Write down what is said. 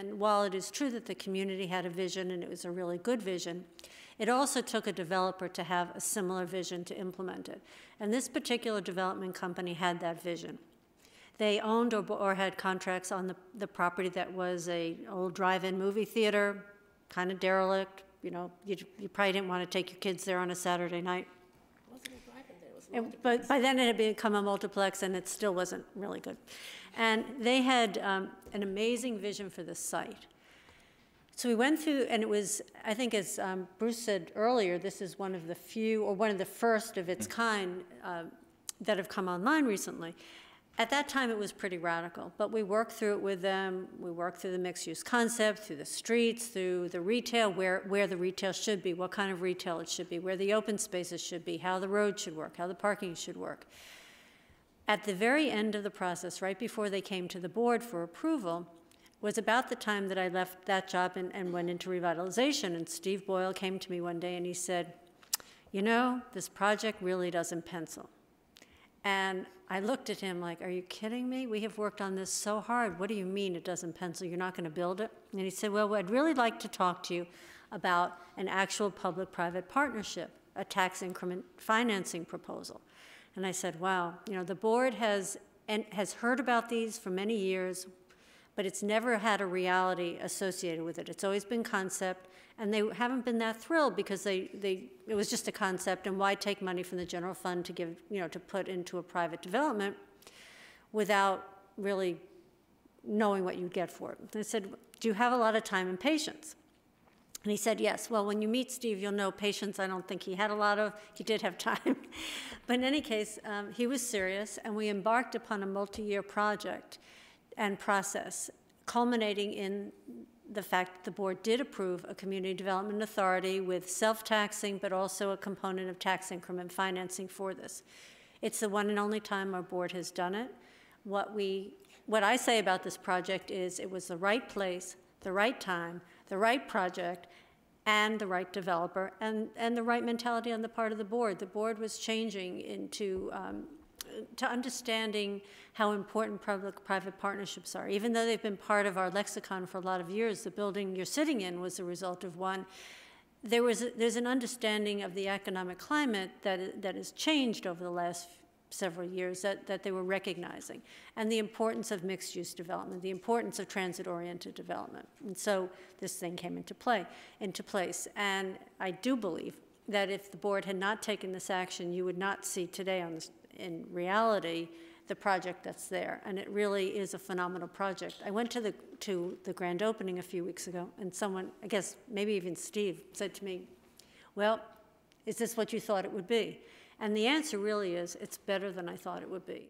And while it is true that the community had a vision, and it was a really good vision, it also took a developer to have a similar vision to implement it. And this particular development company had that vision. They owned or had contracts on the property that was an old drive-in movie theater, kind of derelict. You know, you probably didn't want to take your kids there on a Saturday night. It wasn't a drive-in there, it was a multiplex. But by then it had become a multiplex, and it still wasn't really good. And they had an amazing vision for the site. So we went through, and it was, I think as Bruce said earlier, this is one of the few, or one of the first of its kind that have come online recently. At that time, it was pretty radical, but we worked through it with them. We worked through the mixed-use concept, through the streets, through the retail, where the retail should be, what kind of retail it should be, where the open spaces should be, how the road should work, how the parking should work. At the very end of the process, right before they came to the board for approval, was about the time that I left that job and went into revitalization. And Steve Boyle came to me one day and he said, you know, this project really doesn't pencil. And I looked at him like, are you kidding me? We have worked on this so hard. What do you mean it doesn't pencil? You're not going to build it? And he said, well, I'd really like to talk to you about an actual public-private partnership, a tax increment financing proposal. And I said, wow, you know, the board has heard about these for many years, but it's never had a reality associated with it. It's always been concept, and they haven't been that thrilled because it was just a concept, and why take money from the general fund to give, you know, to put into a private development without really knowing what you'd get for it. And I said, do you have a lot of time and patience? And he said, yes. Well, when you meet Steve, you'll know patience. I don't think he had a lot of, he did have time. But in any case, he was serious, and we embarked upon a multi-year project and process, culminating in the fact that the board did approve a community development authority with self-taxing, but also a component of tax increment financing for this. It's the one and only time our board has done it. What I say about this project is it was the right place, the right time, the right project, and the right developer, and the right mentality on the part of the board. The board was changing into to understanding how important public-private partnerships are. Even though they've been part of our lexicon for a lot of years, the building you're sitting in was the result of one. There's an understanding of the economic climate that has changed over the last several years that they were recognizing, and the importance of mixed-use development, the importance of transit-oriented development. And so this thing came into place. And I do believe that if the board had not taken this action, you would not see today on this, in reality, the project that's there. And it really is a phenomenal project. I went to the grand opening a few weeks ago, and someone, I guess maybe even Steve, said to me, well, is this what you thought it would be? And the answer really is, it's better than I thought it would be.